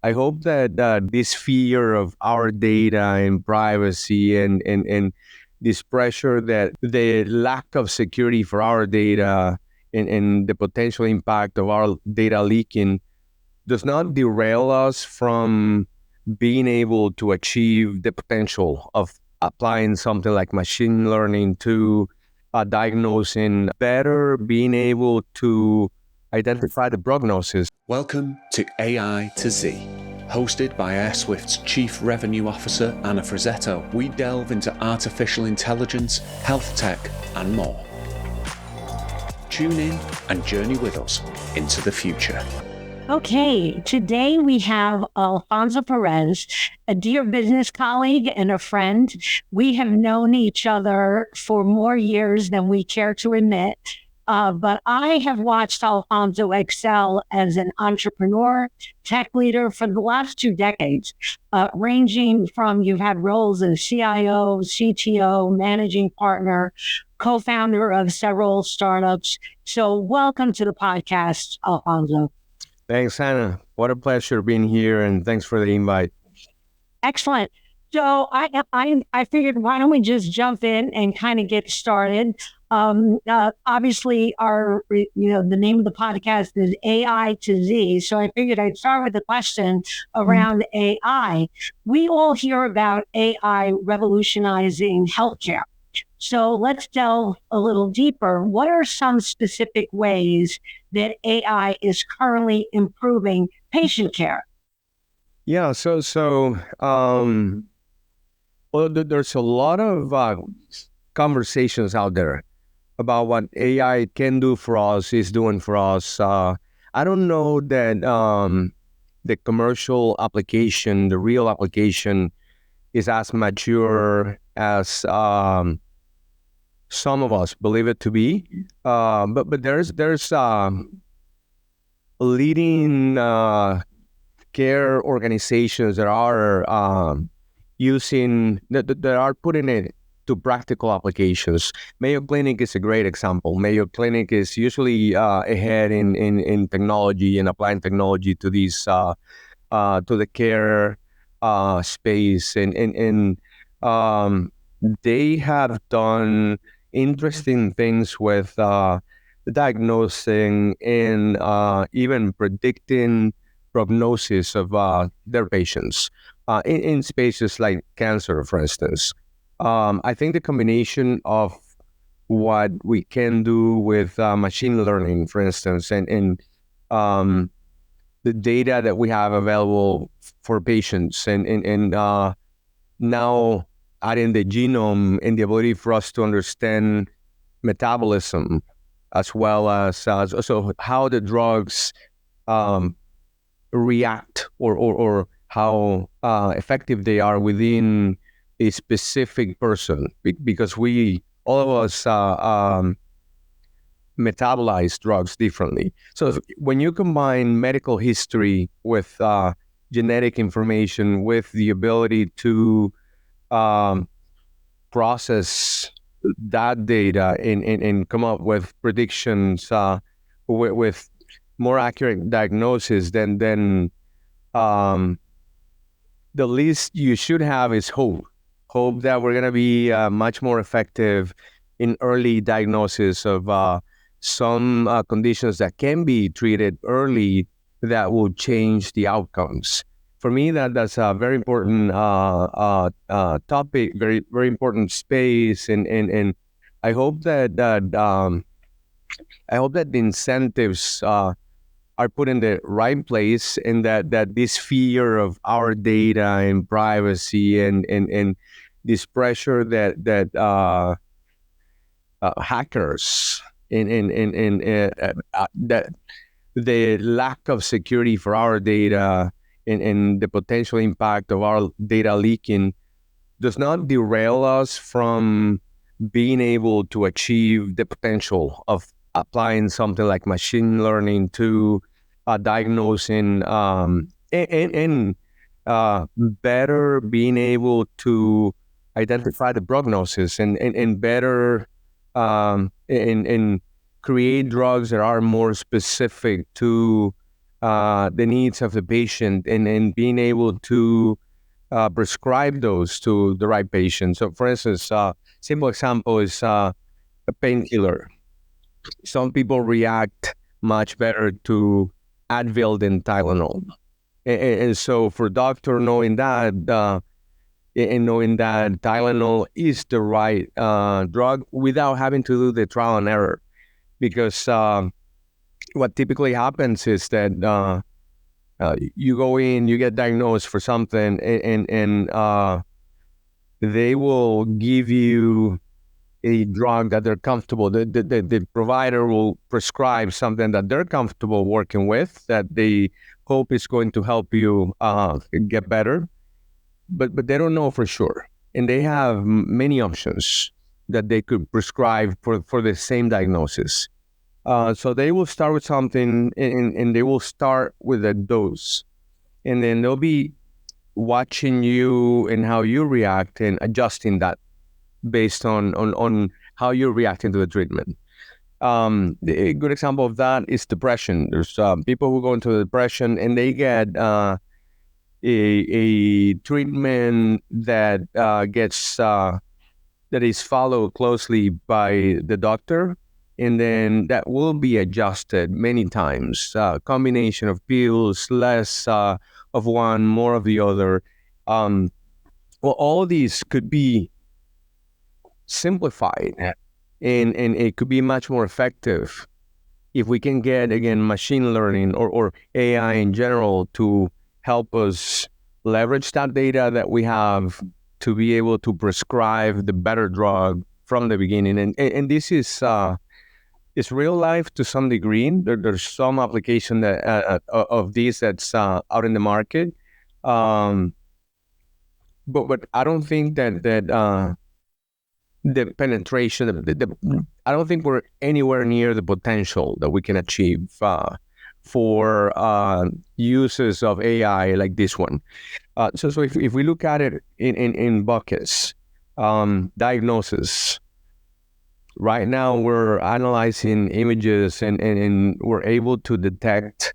I hope that this fear of our data and privacy and this pressure that the lack of security for our data and the potential impact of our data leaking does not derail us from being able to achieve the potential of applying something like machine learning to diagnosing better, being able to identify the prognosis. Welcome to AI to Z. Hosted by Airswift's Chief Revenue Officer, Anna Frazzetto, we delve into artificial intelligence, health tech, and more. Tune in and journey with us into the future. Okay, today we have Alfonso Perez, a dear business colleague and a friend. We have known each other for more years than we care to admit. But I have watched Alfonso excel as an entrepreneur, tech leader for the last 2 decades, ranging from you've had roles as CIO, CTO, managing partner, co-founder of several startups. So welcome to the podcast, Alfonso. Thanks, Hannah. What a pleasure being here, and thanks for the invite. Excellent. So I figured, why don't we just jump in and kind of get started? Obviously, the name of the podcast is AI to Z. So I figured I'd start with a question around AI. We all hear about AI revolutionizing healthcare. So let's delve a little deeper. What are some specific ways that AI is currently improving patient care? Yeah, there's a lot of conversations out there about what AI can do for us, is doing for us. I don't know that the commercial application, the real application, is as mature as some of us believe it to be. But there's leading care organizations that are that are putting it to practical applications. Mayo Clinic is a great example. Mayo Clinic is usually ahead in technology and applying technology to these to the care space, and they have done interesting things with diagnosing and even predicting prognosis of their patients in spaces like cancer, for instance. I think the combination of what we can do with machine learning, for instance, and the data that we have available for patients, and now adding the genome and the ability for us to understand metabolism, as well as so how the drugs react or how effective they are within a specific person, because all of us metabolize drugs differently. So when you combine medical history with genetic information, with the ability to process that data and come up with predictions with more accurate diagnosis, then the least you should have is hope that we're going to be much more effective in early diagnosis of some conditions that can be treated early that will change the outcomes. For me, that's a very important topic, very very important space, and I hope that the incentives are put in the right place, and that this fear of our data and privacy and this pressure that hackers and that the lack of security for our data and the potential impact of our data leaking does not derail us from being able to achieve the potential of applying something like machine learning to diagnosing and better being able to identify the prognosis and better and create drugs that are more specific to the needs of the patient, and being able to prescribe those to the right patient. So, for instance, simple example is a painkiller. Some people react much better to Advil than Tylenol, and so for doctor knowing that, and knowing that Tylenol is the right drug without having to do the trial and error, because what typically happens is that you go in, you get diagnosed for something, and they will give you a drug that they're comfortable. The provider will prescribe something that they're comfortable working with, that they hope is going to help you get better, but they don't know for sure, and they have many options that they could prescribe for the same diagnosis. So they will start with something, and they will start with a dose, and then they'll be watching you and how you react and adjusting that based on how you're reacting to the treatment. A good example of that is depression. There's people who go into depression, and they get a treatment that that is followed closely by the doctor, and then that will be adjusted many times. Combination of pills, less of one, more of the other. Well, all of these could be simplified, and it could be much more effective if we can get, again, machine learning or AI in general to help us leverage that data that we have to be able to prescribe the better drug from the beginning. And this is real life to some degree. There's some application that of this that's out in the market, but I don't think that the penetration, I don't think we're anywhere near the potential that we can achieve for uses of AI like this one. So if we look at it in buckets, diagnosis. Right now, we're analyzing images, and we're able to detect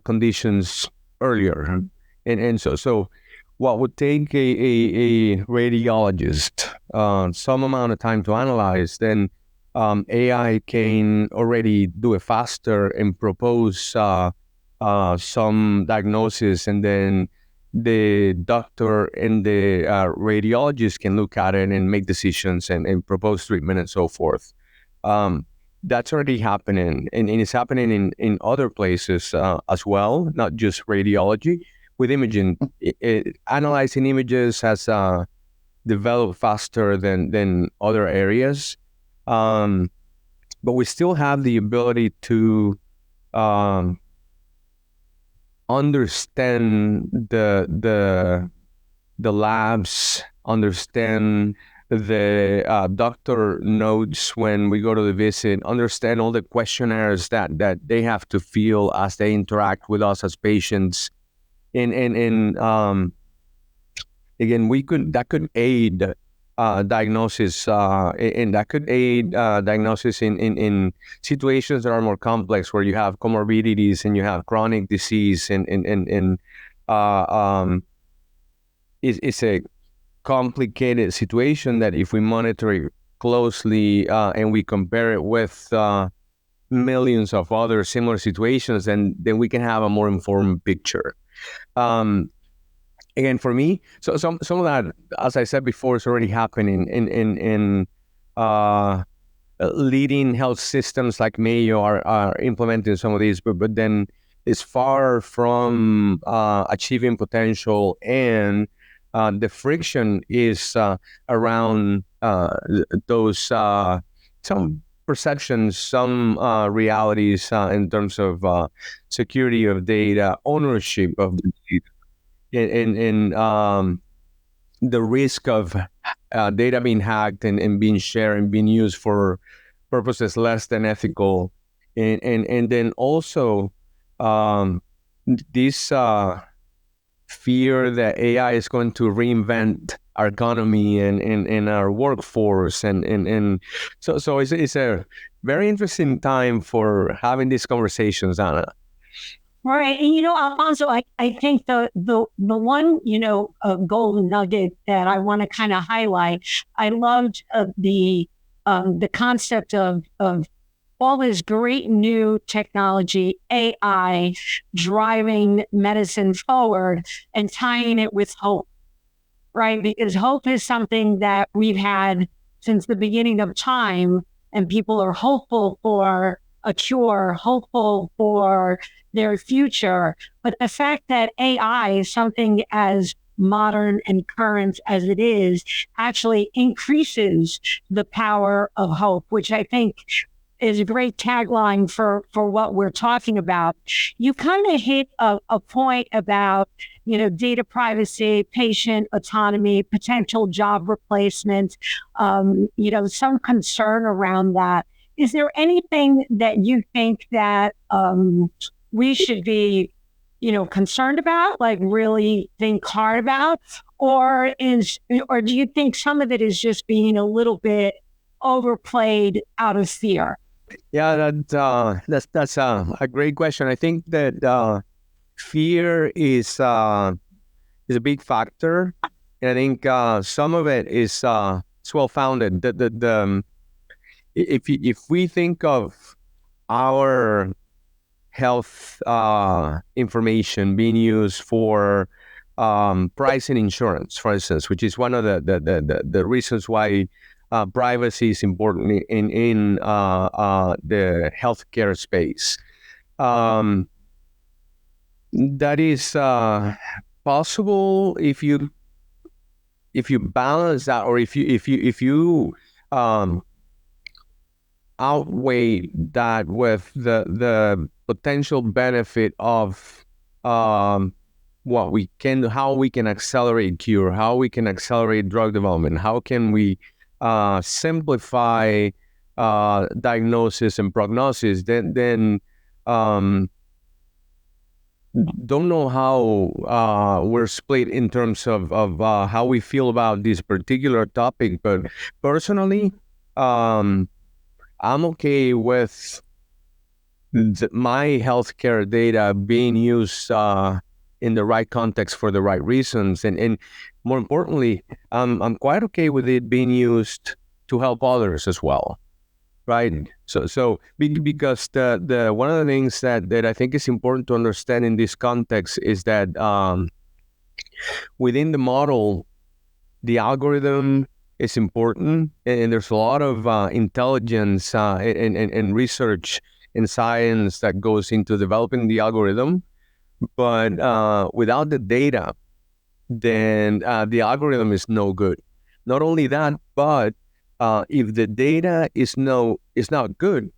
conditions earlier. And so what would take a radiologist some amount of time to analyze, then AI can already do it faster and propose some diagnosis, and then the doctor and the radiologist can look at it and make decisions and propose treatment and so forth. That's already happening, and it's happening in other places as well, not just radiology. With imaging, analyzing images has developed faster than other areas, but we still have the ability to understand the labs, understand the doctor notes when we go to the visit, understand all the questionnaires that they have to fill as they interact with us as patients, and again, that could aid diagnosis, and that could aid diagnosis in situations that are more complex, where you have comorbidities and you have chronic disease, and it's a complicated situation that if we monitor it closely and we compare it with millions of other similar situations, then we can have a more informed picture. Again, for me, so some of that, as I said before, is already happening in leading health systems like Mayo are implementing some of these, but then it's far from achieving potential, and the friction is around those some perceptions, some realities in terms of security of data, ownership of the data, and the risk of data being hacked and being shared and being used for purposes less than ethical, and then also this fear that AI is going to reinvent our economy and our workforce, and so it's a very interesting time for having these conversations, Anna. Right. And, Alfonso, I think the one, golden nugget that I want to kind of highlight, I loved the concept of all this great new technology, AI, driving medicine forward and tying it with hope, right? Because hope is something that we've had since the beginning of time, and people are hopeful for a cure, hopeful for their future. But the fact that AI is something as modern and current as it is actually increases the power of hope, which I think is a great tagline for what we're talking about. You kind of hit a point about, data privacy, patient autonomy, potential job replacement, some concern around that. Is there anything that you think that we should be, concerned about, like really think hard about, or do you think some of it is just being a little bit overplayed out of fear? Yeah, that's a great question. I think that fear is a big factor, and I think some of it is well founded. If we think of our health information being used for pricing insurance, for instance, which is one of the reasons why privacy is important in the healthcare space. That is possible if you balance that, or if you outweigh that with the potential benefit of how we can accelerate cure, how we can accelerate drug development, how can we simplify diagnosis and prognosis, then don't know how we're split in terms of how we feel about this particular topic. But personally, I'm okay with my healthcare data being used in the right context for the right reasons, and more importantly, I'm quite okay with it being used to help others as well, right? So because the one of the things that I think is important to understand in this context is that within the model, the algorithm is important, and there's a lot of intelligence and research and science that goes into developing the algorithm. But without the data, then the algorithm is no good. Not only that, but if the data is not good,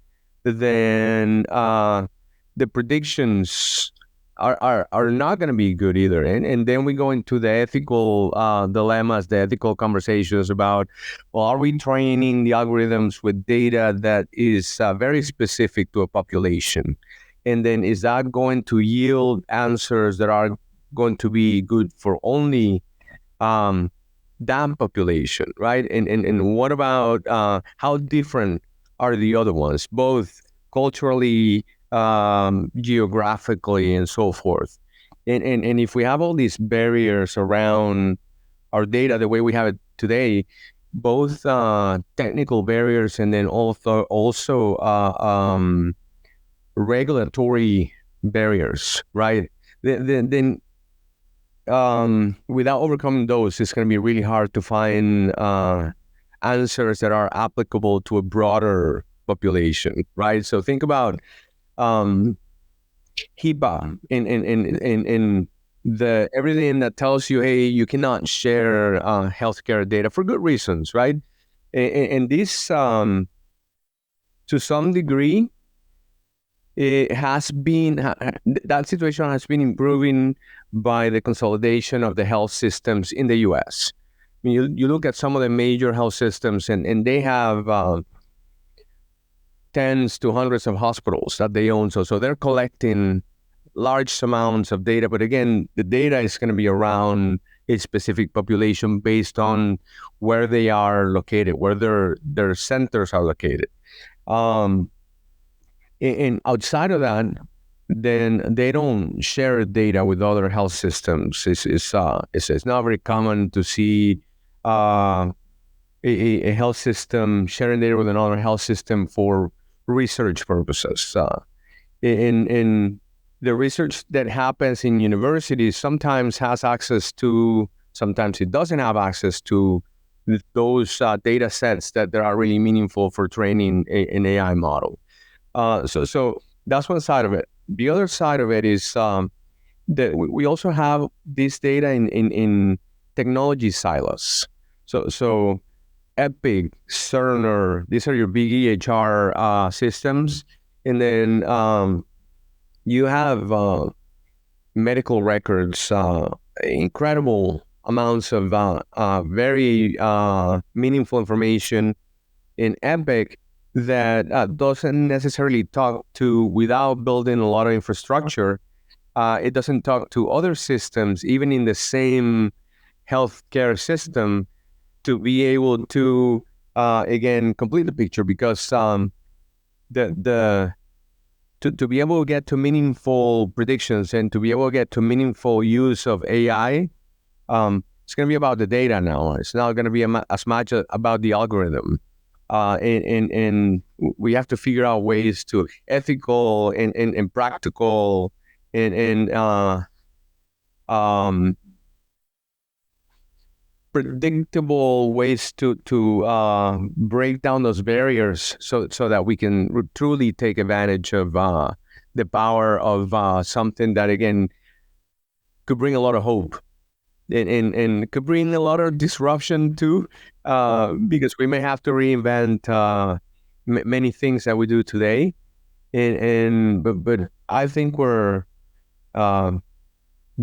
then the predictions are not going to be good either. And then we go into the ethical dilemmas, the ethical conversations about, well, are we training the algorithms with data that is very specific to a population? And then is that going to yield answers that are going to be good for only that population, right? And what about how different are the other ones, both culturally, geographically, and so forth? And if we have all these barriers around our data the way we have it today, both technical barriers and then also regulatory barriers, right? Then without overcoming those, it's going to be really hard to find answers that are applicable to a broader population, right? So think about HIPAA in the everything that tells you, hey, you cannot share healthcare data for good reasons, right? And this, to some degree, it has been that situation has been improving by the consolidation of the health systems in the U.S. I mean, you look at some of the major health systems, and they have tens to hundreds of hospitals that they own. So they're collecting large amounts of data. But again, the data is going to be around a specific population based on where they are located, where their centers are located. And outside of that, then they don't share data with other health systems. It's not very common to see a health system sharing data with another health system for research purposes. In the research that happens in universities sometimes has access to, sometimes it doesn't have access to those data sets that are really meaningful for training an AI model. So that's one side of it. The other side of it is that we also have this data in technology silos. So Epic, Cerner, these are your big EHR systems. And then you have medical records, incredible amounts of very meaningful information in Epic that doesn't necessarily talk to, without building a lot of infrastructure, it doesn't talk to other systems, even in the same healthcare system, to be able to, again, complete the picture, because to be able to get to meaningful predictions and to be able to get to meaningful use of AI, it's going to be about the data now. It's not going to be as much about the algorithm. And we have to figure out ways to ethical and practical and predictable ways to break down those barriers so that we can truly take advantage of the power of something that, again, could bring a lot of hope and could bring a lot of disruption too, because we may have to reinvent many things that we do today. But I think we're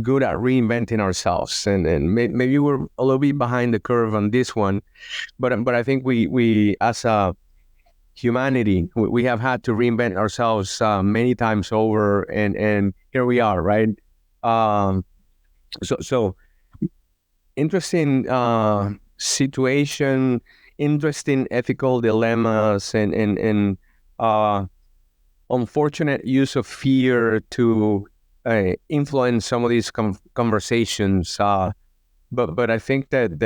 good at reinventing ourselves, and maybe we're a little bit behind the curve on this one, but I think we as a humanity, we have had to reinvent ourselves many times over, and here we are, right? So interesting situation, interesting ethical dilemmas, and unfortunate use of fear to influence some of these conversations. But I think that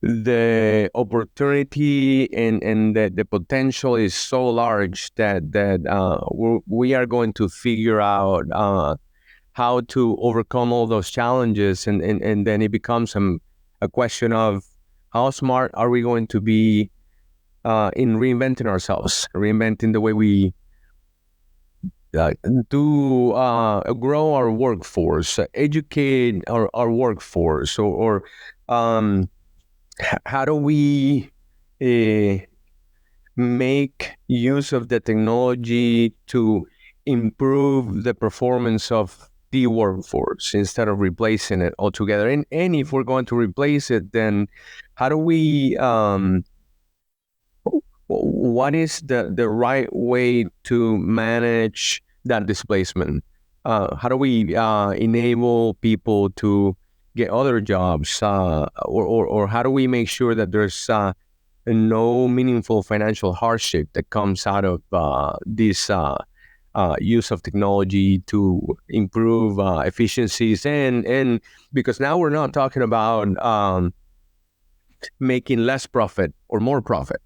the opportunity and the potential is so large that we are going to figure out how to overcome all those challenges, and then it becomes a question of how smart are we going to be in reinventing ourselves, reinventing the way we do grow our workforce, educate our workforce, or how do we make use of the technology to improve the performance of the workforce instead of replacing it altogether. And if we're going to replace it, then how do we, what is the right way to manage that displacement? How do we enable people to get other jobs, or how do we make sure that there's no meaningful financial hardship that comes out of this use of technology to improve efficiencies? And because now we're not talking about making less profit or more profit.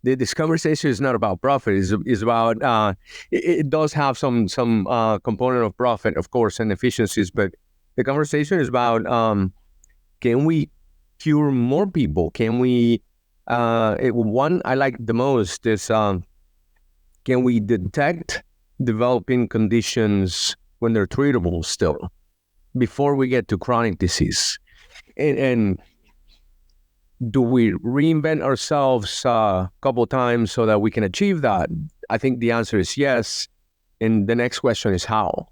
This conversation is not about profit. It's about it does have some component of profit, of course, and efficiencies. But the conversation is about can we cure more people? Can we? One I like the most is can we detect developing conditions when they're treatable still before we get to chronic disease? And do we reinvent ourselves a couple of times so that we can achieve that? I think the answer is yes. And the next question is how.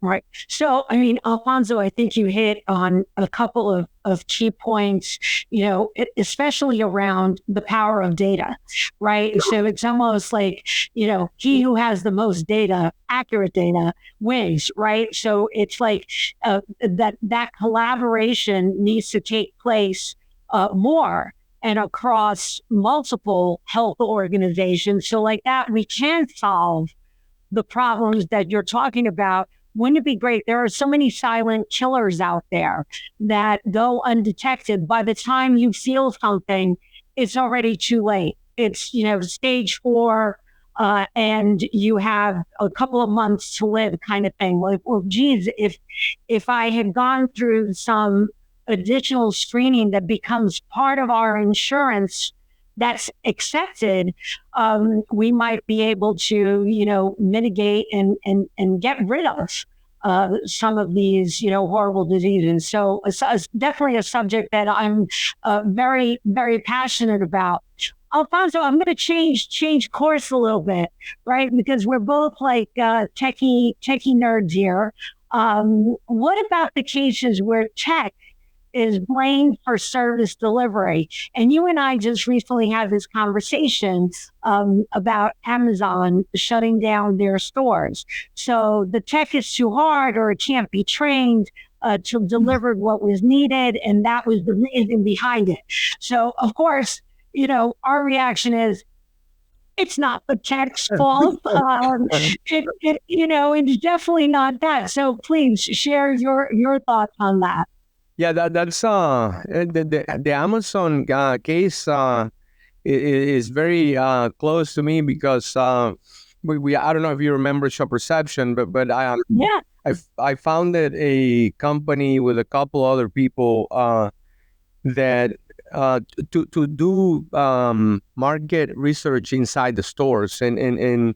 Right. So, I mean, Alfonso, I think you hit on a couple of key points, especially around the power of data, right? So it's almost like, he who has the most data, accurate data, wins, right? So it's like that collaboration needs to take place more and across multiple health organizations. So like that, we can solve the problems that you're talking about. Wouldn't it be great? There are so many silent killers out there that go undetected. By the time you feel something, it's already too late. It's, stage 4, and you have a couple of months to live, kind of thing. Like, well, geez, if I had gone through some additional screening that becomes part of our insurance that's accepted, we might be able to, mitigate and get rid of some of these, horrible diseases. So it's definitely a subject that I'm very, very passionate about. Alfonso, I'm going to change course a little bit, right? Because we're both like techie nerds here. What about the cases where tech is blamed for service delivery? And you and I just recently had this conversation about Amazon shutting down their stores. So the tech is too hard, or it can't be trained to deliver what was needed, and that was the reason behind it. So of course, our reaction is, it's not the tech's fault. It's definitely not that. So please share your thoughts on that. Yeah, that's the Amazon case is very close to me because we I don't know if you remember Shop Perception, but Yeah. I founded a company with a couple other people that to do market research inside the stores, and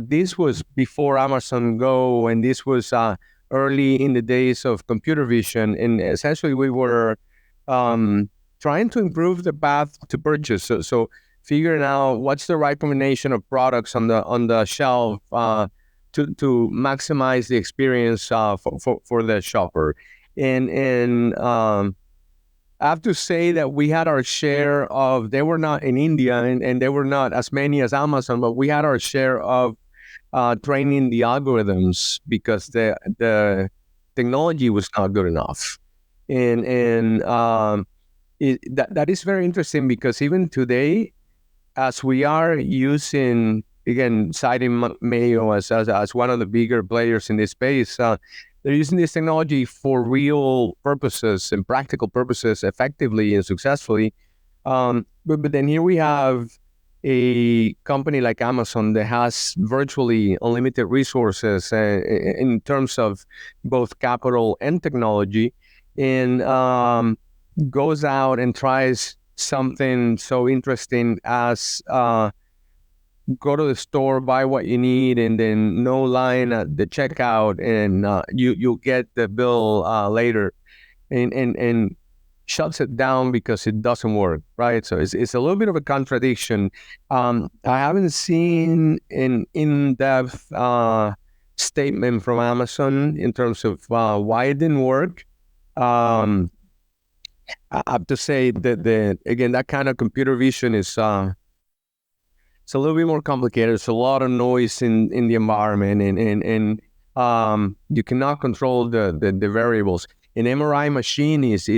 this was before Amazon Go, and this was early in the days of computer vision, and essentially we were trying to improve the path to purchase. So figuring out what's the right combination of products on the shelf to maximize the experience for the shopper, and I have to say that we had our share of, they were not in India, and they were not as many as Amazon, but we had our share of training the algorithms because the technology was not good enough. And that is very interesting because even today, as we are using, again, citing Mayo as one of the bigger players in this space, they're using this technology for real purposes and practical purposes effectively and successfully. But then here we have a company like Amazon that has virtually unlimited resources in terms of both capital and technology, and goes out and tries something so interesting as go to the store, buy what you need, and then no line at the checkout, and you'll get the bill later, and shuts it down because it doesn't work, right? So it's a little bit of a contradiction. I haven't seen an in-depth statement from Amazon in terms of why it didn't work. I have to say that again, that kind of computer vision is it's a little bit more complicated. There's a lot of noise in the environment, and you cannot control the variables. An MRI machine is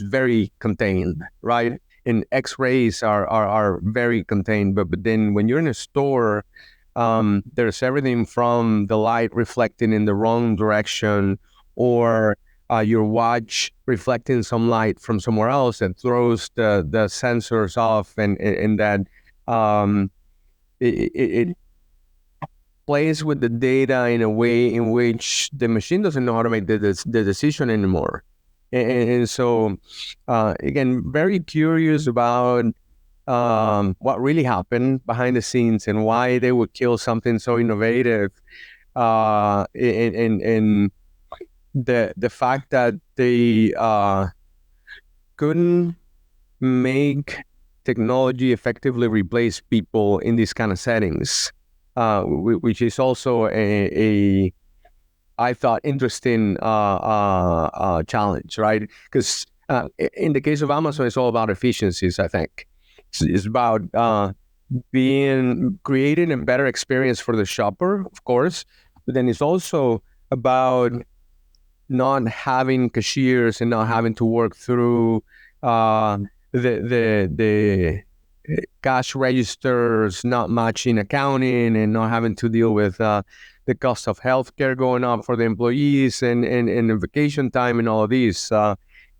very contained, right? And X-rays are very contained. But then when you're in a store, there's everything from the light reflecting in the wrong direction, or your watch reflecting some light from somewhere else that throws the sensors off, and that it plays with the data in a way in which the machine doesn't know how to make the decision anymore. And so, again, very curious about what really happened behind the scenes and why they would kill something so innovative. And the fact that they couldn't make technology effectively replace people in these kind of settings, which is also a I thought interesting challenge, right? Because in the case of Amazon, it's all about efficiencies. I think it's about creating a better experience for the shopper, of course, but then it's also about not having cashiers and not having to work through the cash registers not matching accounting and not having to deal with the cost of healthcare going up for the employees and the vacation time and all of these.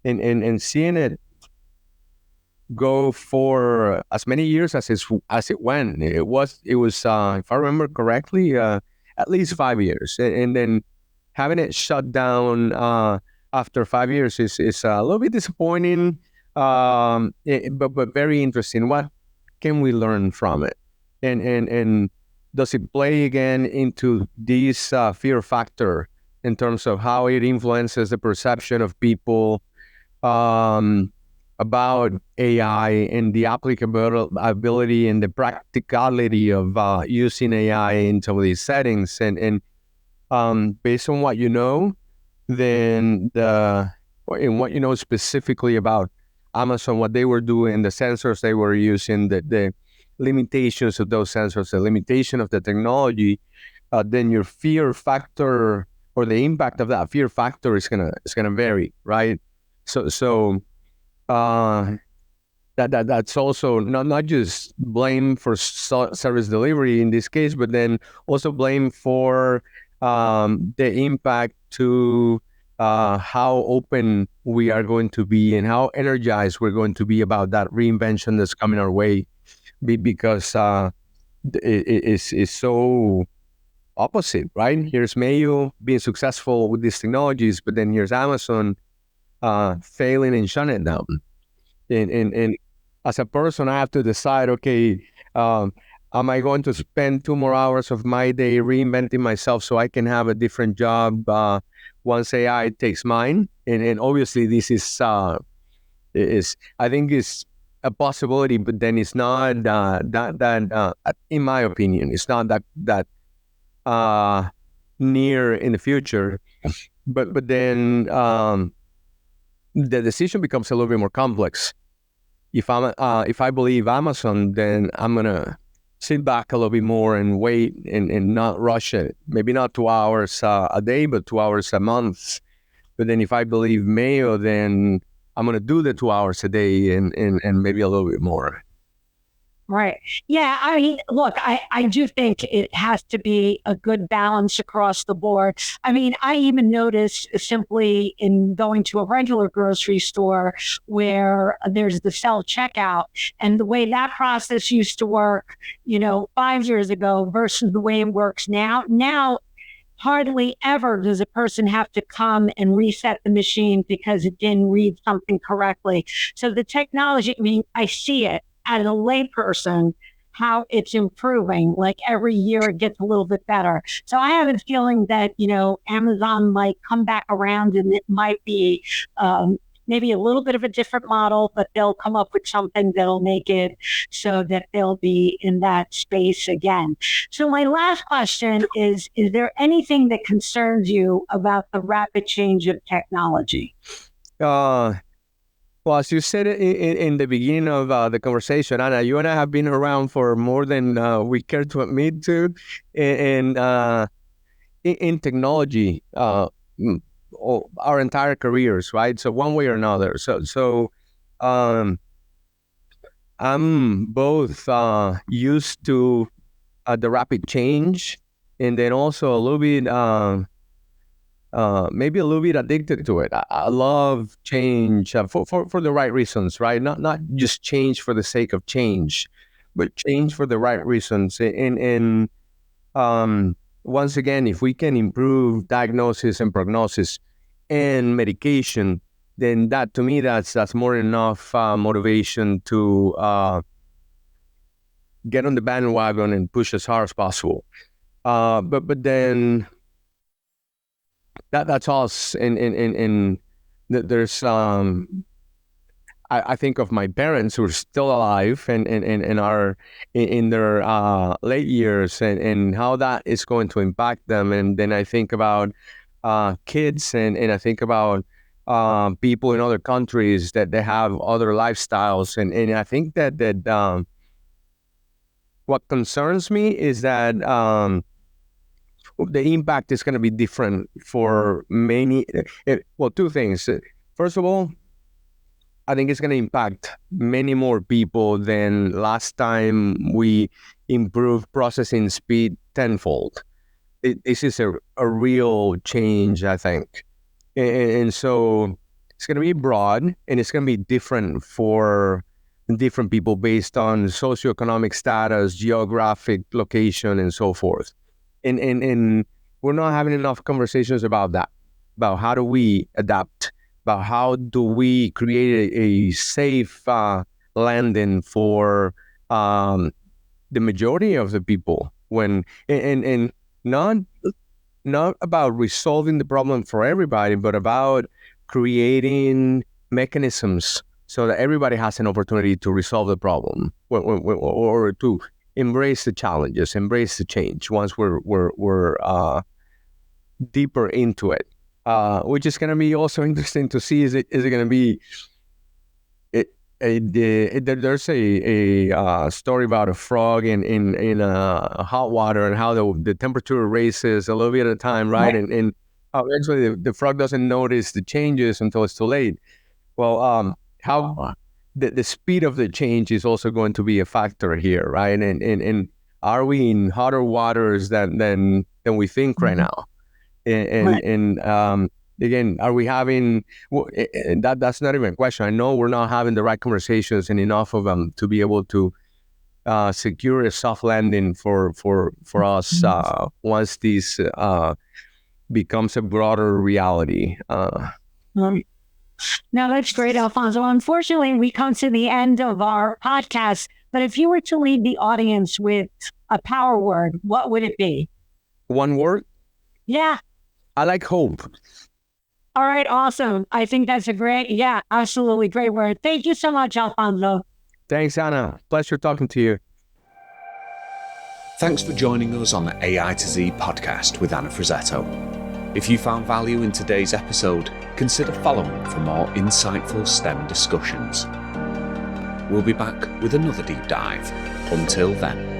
And seeing it go for as many years as it went. It was if I remember correctly, at least 5 years, and then having it shut down after 5 years is a little bit disappointing, but very interesting. What can we learn from it, and does it play again into this fear factor in terms of how it influences the perception of people about AI and the applicability and the practicality of using AI in some of these settings? And based on what you know, then and what you know specifically about Amazon, what they were doing, the sensors they were using, the limitations of those sensors, the limitation of the technology, then your fear factor or the impact of that fear factor is gonna vary, right? So that's also not just blame for service delivery in this case, but then also blame for the impact to how open we are going to be and how energized we're going to be about that reinvention that's coming our way, because it's so opposite, right? Here's Mayo being successful with these technologies, but then here's Amazon failing and shutting it down. And as a person, I have to decide, okay, am I going to spend 2 more hours of my day reinventing myself so I can have a different job once AI takes mine? And obviously, this is I think is a possibility, but then it's not in my opinion, it's not that near in the future. But then the decision becomes a little bit more complex. If I believe Amazon, then I'm gonna sit back a little bit more and wait and not rush it. Maybe not 2 hours a day, but 2 hours a month. But then if I believe Mayo, then I'm gonna do the 2 hours a day and maybe a little bit more. Right. Yeah. I mean, look, I do think it has to be a good balance across the board. I mean, I even noticed simply in going to a regular grocery store where there's the self checkout and the way that process used to work, 5 years ago versus the way it works now. Now, hardly ever does a person have to come and reset the machine because it didn't read something correctly. So the technology, I mean, I see it as a layperson, how it's improving. Like every year it gets a little bit better. So I have a feeling that, Amazon might come back around and it might be maybe a little bit of a different model, but they'll come up with something that'll make it so that they'll be in that space again. So my last question is there anything that concerns you about the rapid change of technology? Well, as you said in the beginning of the conversation, Anna, you and I have been around for more than we care to admit to, and in technology, our entire careers, right? So one way or another. So I'm both used to the rapid change, and then also a little bit. Maybe a little bit addicted to it. I love change for the right reasons, right? Not just change for the sake of change, but change for the right reasons. And once again, if we can improve diagnosis and prognosis and medication, then that to me that's more than enough motivation to get on the bandwagon and push as hard as possible. But then. That's us, and there's I think of my parents who are still alive and are in their late years, and how that is going to impact them. And then I think about kids, and I think about people in other countries that they have other lifestyles, and I think that what concerns me is that the impact is going to be different for many. Well, two things. First of all, I think it's going to impact many more people than last time we improved processing speed tenfold. This is a real change, I think. And so it's going to be broad, and it's going to be different for different people based on socioeconomic status, geographic location, and so forth. And we're not having enough conversations about that, about how do we adapt, about how do we create a safe landing for the majority of the people, when and not about resolving the problem for everybody, but about creating mechanisms so that everybody has an opportunity to resolve the problem, or to embrace the challenges, embrace the change once we're deeper into it. Which is going to be also interesting to see. Is it going to be? There's a story about a frog in hot water, and how the temperature raises a little bit at a time, right? And how eventually the frog doesn't notice the changes until it's too late. Well, how the speed of the change is also going to be a factor here, right? And are we in hotter waters than we think right now? And again, are we having that's not even a question. I know we're not having the right conversations and enough of them to be able to secure a soft landing for us once this becomes a broader reality. No, that's great, Alfonso. Unfortunately, we come to the end of our podcast, but if you were to leave the audience with a power word, what would it be? One word? Yeah. I like hope. All right, awesome. I think that's a great, absolutely great word. Thank you so much, Alfonso. Thanks, Anna. Pleasure talking to you. Thanks for joining us on the AI to Z podcast with Anna Frazzetto. If you found value in today's episode, consider following for more insightful STEM discussions. We'll be back with another deep dive. Until then.